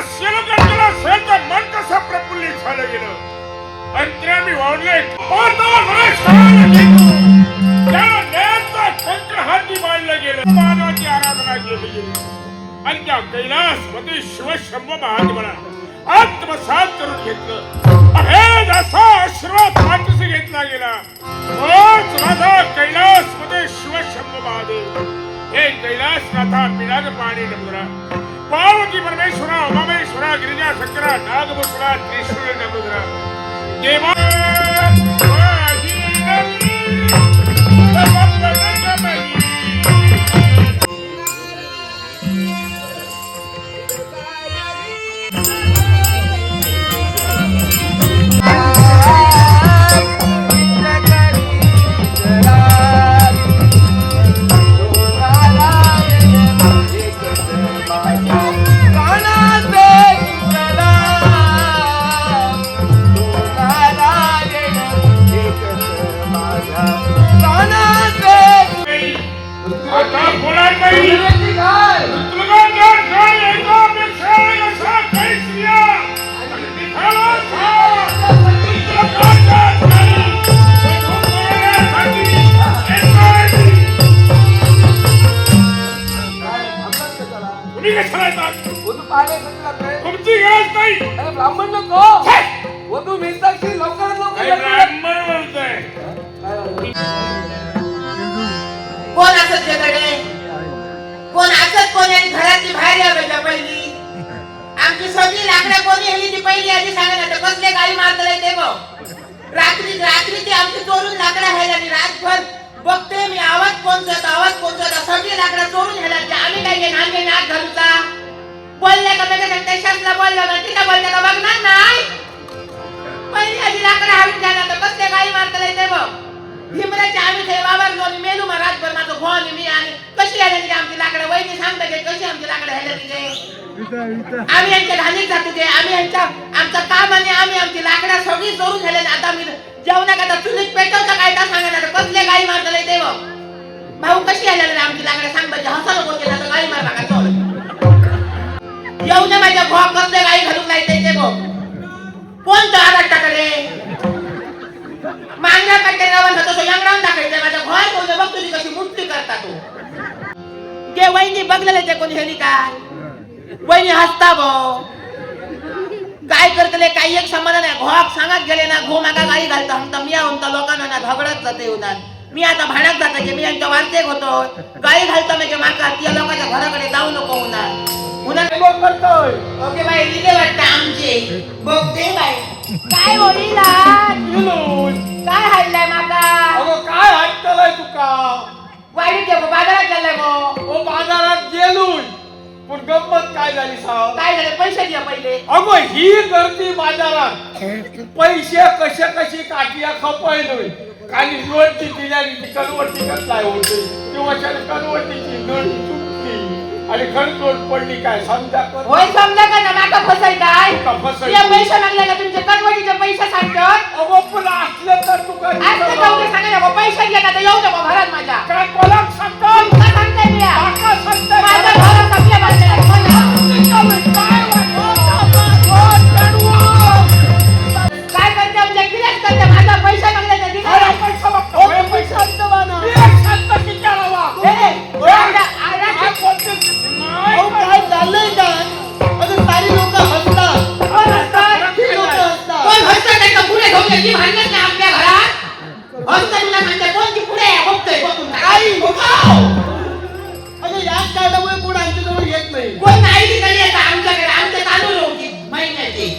शिलगंगेला centre मन कसं प्रफुल्लित झालं गेलं. अंतरामी वाढले हाती बांधलं गेलं. मानवाची आराधना केली गेली आणि त्या कैलास मध्ये शिवशंभ महादेवाला आत्मसात करून घेतलं. अभेद असा आशीर्वाद पाठीशी घेतला गेला. राधा कैलास मध्ये शिवशंभ महादेव हे कैलासनाथा पिणारे पाणी नमुद्रा पार्वती परमेश्वरा उमामेश्वरा गिरिजा शंकरा नागभूषणा त्रिशूल नमुद्रा देवा तुमची गरज नाही. ब्राह्मण नको वधू मिळतात लवकर ब्राह्मण बोलतोय. कोण असत त्याकडे कोण असत कोण घराची बाहेर यायला पहिली आमची सगळी लाकडं कोणी हेली ती पहिली आधी सांगा ना कसले गाडी मारतले ते बघ. रात्री ती आमची चोरून लाकडं ह्याला रातभर बघते मी आवाज कोणचा सगळी लाकडं चोरून ह्याला आम्ही काय घेणार आम्ही नाक घालूचा बोलले का बघा शासला बोललो ना तिला बोलले का बघणार नाही. पहिली आधी लाकडं हाडून घ्यायला तर कसले गाडी मारतले ते बघ. भीमराचे आम्ही ते वावर घेऊन मेलू मग रातभर माझं घोन मी आणि कशी ह्याला तिथे आमची लाकडं वहिनी सांगता की कशी आमची लाकडं ह्याला तिथे आम्ही यांच्या घाणीत जातो ते आम्ही यांच्या आमचं काम आणि आम्ही आमची लाकडं सगळी चोरून झाले. आता मी जेवणा करता चुलीत पेटवता काय का सांगा ना कसले गाडी मारतले ते बघ. भाऊ कशी ह्याला आमची लाकडं सांग म्हणजे हसा नको केला तर गाडी मार बघा चोर येऊ ना माझ्या घोक कसले गाडी घालून नाही ते बघ. कोणतं आराटाकडे मांगऱ्या पट्ट्यावर होतो तो यंगरावून टाकायचं माझ्या घर कोण बघ तुझी कशी मुक्ती करता तू गे वहिनी बघलेलं ते कोणी हेली काय वहिनी हसता बो काय करतले काही एक समाधान आहे. घोक सांगत गेले ना घो मागा गाडी घालता म्हणता मी म्हणता लोकांना ना झगडत जाते उदान मी आता भाडक जाते की मी यांच्या वार्तेक होतो गाडी घालता म्हणजे माका त्या लोकांच्या घराकडे जाऊ नको उन्हात करतोय. ओके बाई दिले वाटतं आमचे बघते बाई काय बोलीला काय हाडलाय माका अगो काय हटतलाय तुका वाईट गेलो बाजारात गेलाय मग ओ बाजारात गेलोय पण गंमत काय झाली साव काय झालं पैसे द्या पहिले अगो ही गर्दी बाजारात पैसे कशी काटिया खपयलोय आणि नोटची दिल्याने ती कनवटी कसलाय होते तेव्हा कनवटीची नोट चुकली आणि खरं नोट पडली काय समजा होय समजा का ना माका फसाय काय या पैसे लागले का तुमचे कनवटीचे पैसे सांगतात अगो पण असले तर तुका असं जाऊ सांगा ना पैसे घ्या ना येऊ नको घरात माझ्या काय कोणाक सांगतो तुला सांगते मी काका सांगते माझ्या घरात आपल्या बाजूला काय करते म्हणजे किती करते माझा पैसा मागले तर दिला पैसा बघतो पैसा आणतो बाना शांत किचारावा काय चाललंय काय अजून सारी लोक हसतात कोण हसतात का पुढे घेऊन याची भांडण नाही आपल्या घरात हसतात तुला सांगते कोण की पुढे बघतोय बघून आई अगं याच कारणामुळे पुढे आमच्या जवळ येत नाही कोण नाही तिकडे येतं आमच्याकडे आमचे तांदूळ होती महिन्याचे